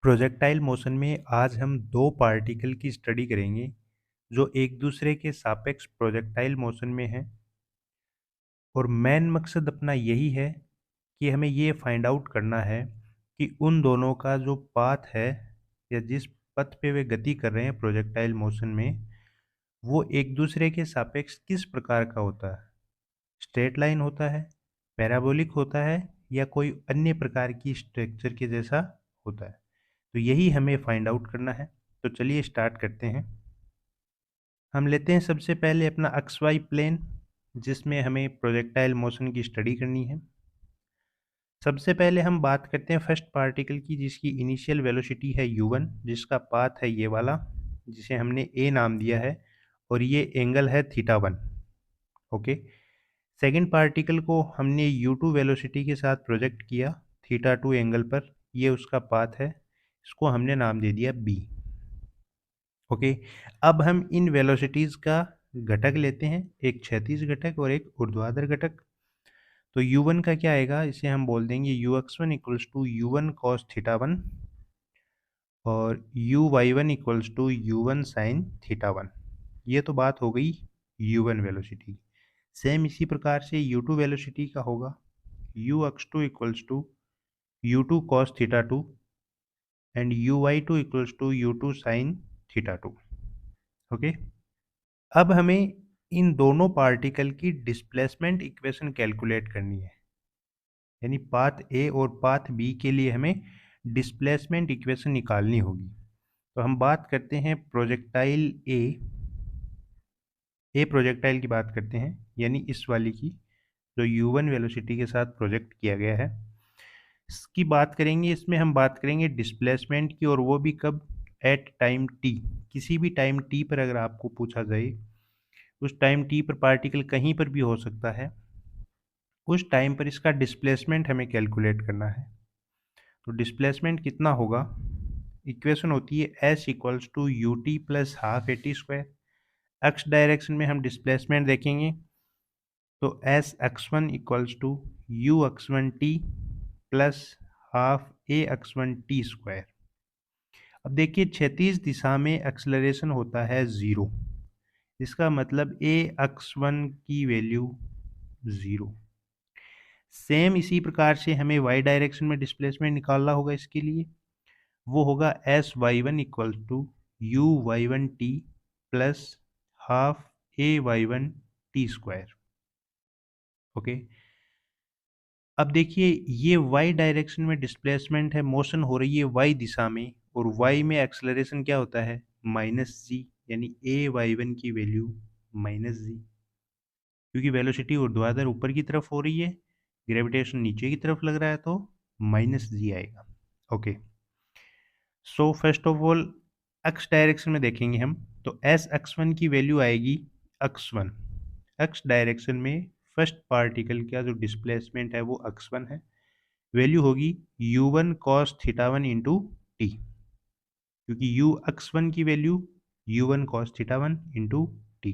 Projectile motion में आज हम दो पार्टिकल की स्टडी करेंगे जो एक दूसरे के सापेक्ष प्रोजेक्टाइल मोशन में हैं। और मेन मकसद अपना यही है कि हमें ये फाइंड आउट करना है कि उन दोनों का जो पाथ है या जिस पथ पे वे गति कर रहे हैं प्रोजेक्टाइल मोशन में, वो एक दूसरे के सापेक्ष किस प्रकार का होता है। स्ट्रेट लाइन होता है, पैराबोलिक होता है, या कोई अन्य प्रकार की स्ट्रक्चर के जैसा होता है। तो यही हमें फाइंड आउट करना है। तो चलिए स्टार्ट करते हैं। हम लेते हैं सबसे पहले अपना एक्स वाई प्लेन, जिसमें हमें प्रोजेक्टाइल मोशन की स्टडी करनी है। सबसे पहले हम बात करते हैं फर्स्ट पार्टिकल की, जिसकी इनिशियल वेलोसिटी है u1, जिसका पाथ है ये वाला, जिसे हमने a नाम दिया है, और ये एंगल है θ1। ओके। सेकंड पार्टिकल को हमने u2 वेलोसिटी के साथ प्रोजेक्ट किया θ2 एंगल पर, ये उसका पाथ है, इसको हमने नाम दे दिया b। ओके। अब हम इन वेलोसिटीज़ का घटक लेते हैं, एक क्षैतिज घटक और एक ऊर्ध्वाधर घटक। तो u1 का क्या आएगा, इसे हम बोल देंगे ux1 equals to u1 cos θ1 और uy1 equals to u1 sin θ1। ये तो बात हो गई u1 वेलोसिटी। सेम इसी प्रकार से u2 वेलोसिटी का होगा ux2 equals to u2 cos θ2 and uy2 equals to u2 sin θ2। Okay. अब हमें इन दोनों पार्टिकल की डिस्प्लेसमेंट इक्वेशन कैलकुलेट करनी है, यानी पाथ ए और पाथ बी के लिए हमें डिस्प्लेसमेंट इक्वेशन निकालनी होगी। तो हम बात करते हैं प्रोजेक्टाइल ए प्रोजेक्टाइल की बात करते हैं, यानी इस वाली की, जो u1 वेलोसिटी के साथ प्रोजेक्ट किया गया है। इसकी बात करेंगे, इसमें हम बात करेंगे डिस्प्लेसमेंट की, और वो भी कब, एट टाइम टी। किसी भी टाइम टी पर अगर आपको पूछा जाए, उस टाइम टी पर पार्टिकल कहीं पर भी हो सकता है, उस टाइम पर इसका डिस्प्लेसमेंट हमें कैलकुलेट करना है। तो डिस्प्लेसमेंट कितना होगा, इक्वेशन होती है s equals to u t plus half a t square. X direction में हम डिस्प्लेसमेंट देखेंगे, तो s x one equals to u x one t plus half a x one t square. अब देखिए, क्षैतिज दिशा में एक्सलरेशन होता है 0, इसका मतलब ए एक्स वन की वैल्यू 0। सेम इसी प्रकार से हमें वाई डायरेक्शन में डिस्प्लेसमेंट निकालना होगा। इसके लिए वो होगा s y one equal to u y one t plus half a y one t square. Okay. अब देखिए, ये वाई डायरेक्शन में डिस्प्लेसमेंट है, मोशन हो रही है वाई दिशा में, और वाई में एक्सलरेशन क्या होता है, माइनस जी, यानी ए वाई वन की वैल्यू माइनस जी, क्योंकि वेलोसिटी ऊर्ध्वाधर ऊपर की तरफ हो रही है, ग्रेविटेशन नीचे की तरफ लग रहा है, तो माइनस जी आएगा। Okay. So first of all x direction में देखेंगे हम, तो एस एक्स वन की वैल्यू आएगी एक्स वन। एक्स डायरेक्शन में फर्स्ट पार्टिकल का जो डिस्प्लेसमेंट है वो एक्स वन है, वैल्यू होगी u one cos theta one into t, क्योंकि यू एक्स वन की value u one cos theta one into t.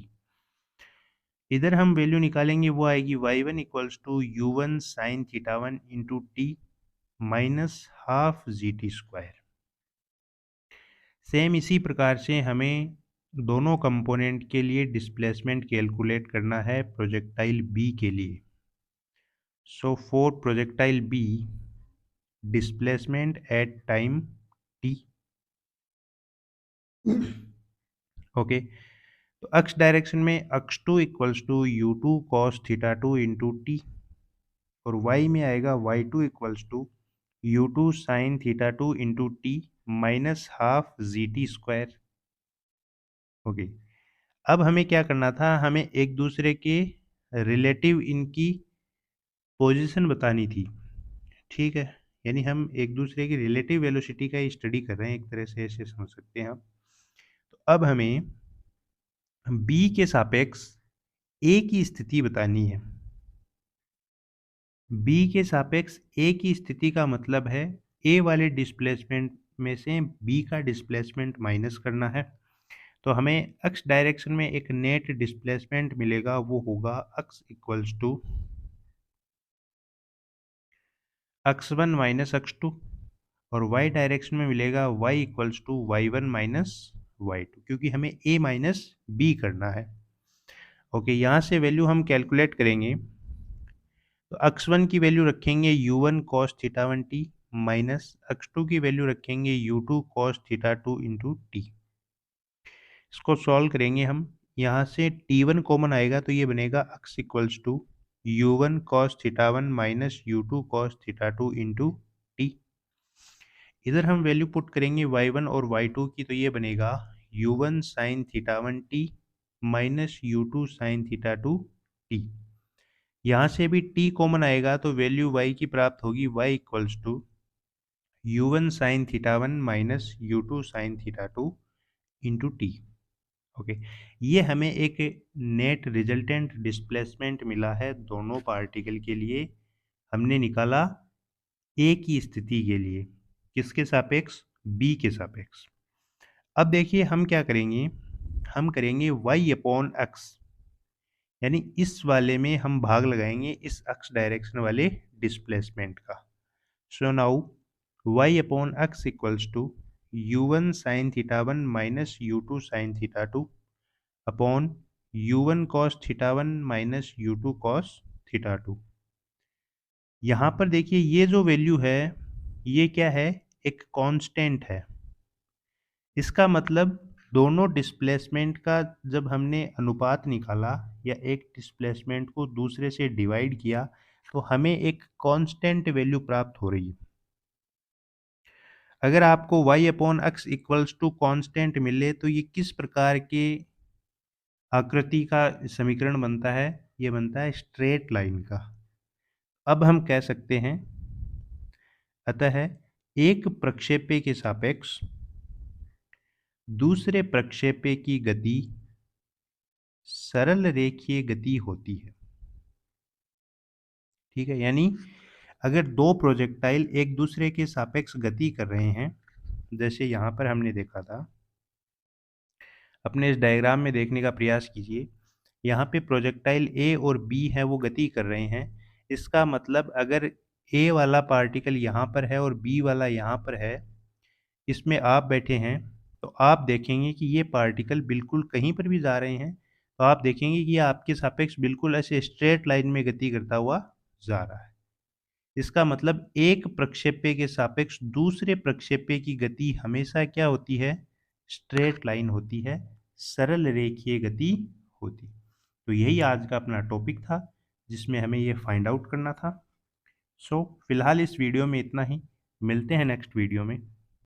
इधर हम वैल्यू निकालेंगे, वो आएगी y one equals to u one sine theta one into t minus half g t square. Same इसी प्रकार से हमें दोनों कंपोनेंट के लिए डिस्प्लेसमेंट कैलकुलेट करना है प्रोजेक्टाइल बी के लिए। So for projectile b, displacement at time t. Okay. तो एक्स डायरेक्शन में x two equals to u two cos theta two into t, और वाई में आएगा y two equals to u two sine theta two into t minus half g t square. Okay. अब हमें क्या करना था, हमें एक दूसरे के रिलेटिव इनकी पोजीशन बतानी थी। ठीक है, यानी हम एक दूसरे की रिलेटिव वेलोसिटी का स्टडी कर रहे हैं, एक तरह से ऐसे समझ सकते हैं आप। तो अब हमें बी के सापेक्ष ए की स्थिति बतानी है। बी के सापेक्ष ए की स्थिति का मतलब है ए वाले डिस्प्लेसमेंट में से बी का डिस्प्लेसमेंट माइनस करना है। तो हमें एक्स डायरेक्शन में एक नेट डिस्प्लेसमेंट मिलेगा, वो होगा x equals to x one minus x two. और y डायरेक्शन में मिलेगा y equals to y1 minus y2, क्योंकि हमें a माइनस b करना है। ओके, यहाँ से वैल्यू हम कैलकुलेट करेंगे तो x1 की वैल्यू रखेंगे u1 cos theta 1t minus x2 की वैल्यू रखेंगे u2 cos theta 2 into T. इसको सॉल्व करेंगे हम, यहाँ से t1 कॉमन आएगा तो ये बनेगा x equals to u1 cos theta 1 minus u2 cos theta 2 into t. इधर हम वैल्यू पुट करेंगे y1 और y2 की, तो ये बनेगा u1 sin theta 1t minus u2 sin theta 2t। यहाँ से भी t कॉमन आएगा तो वैल्यू y की प्राप्त होगी y equals to u1 sin theta 1 minus u2 sin theta 2 into t. Okay, ये हमें एक नेट रिजल्टेंट डिस्प्लेसमेंट मिला है दोनों पार्टिकल के लिए। हमने निकाला ए की स्थिति के लिए, किसके सापेक्ष? बी के सापेक्ष। अब देखिए हम क्या करेंगे, हम करेंगे y अपॉन एक्स, यानी इस वाले में हम भाग लगाएंगे इस एक्स डायरेक्शन वाले डिस्प्लेसमेंट का। So now y upon x equals to u1 sine theta 1 minus u2 sine theta 2 upon u1 cos theta 1 minus u2 cos theta 2। यहाँ पर देखिए ये जो वैल्यू है ये क्या है? एक कांस्टेंट है। इसका मतलब दोनों डिस्प्लेसमेंट का जब हमने अनुपात निकाला या एक डिस्प्लेसमेंट को दूसरे से डिवाइड किया तो हमें एक कांस्टेंट वैल्यू प्राप्त हो रही है। अगर आपको y upon x equals to constant मिले तो ये किस प्रकार के आकृति का समीकरण बनता है? ये बनता है स्ट्रेट लाइन का। अब हम कह सकते हैं अतः एक प्रक्षेप्य के सापेक्ष दूसरे प्रक्षेप्य की गति सरल रेखीय गति होती है। ठीक है, यानी अगर दो प्रोजेक्टाइल एक दूसरे के सापेक्ष गति कर रहे हैं, जैसे यहाँ पर हमने देखा था, अपने इस डायग्राम में देखने का प्रयास कीजिए। यहाँ पे प्रोजेक्टाइल ए और बी है वो गति कर रहे हैं। इसका मतलब अगर ए वाला पार्टिकल यहाँ पर है और बी वाला यहाँ पर है, इसमें आप बैठे हैं तो आप देखेंगे कि ये पार्टिकल बिल्कुल कहीं पर भी जा रहे हैं तो आप देखेंगे कि ये आपके सापेक्ष बिल्कुल ऐसे स्ट्रेट लाइन में गति करता हुआ जा रहा है। इसका मतलब एक प्रक्षेप्य के सापेक्ष दूसरे प्रक्षेप्य की गति हमेशा क्या होती है? स्ट्रेट लाइन होती है, सरल रेखीय गति होती। तो यही आज का अपना टॉपिक था जिसमें हमें ये फाइंड आउट करना था। सो फिलहाल इस वीडियो में इतना ही, मिलते हैं नेक्स्ट वीडियो में।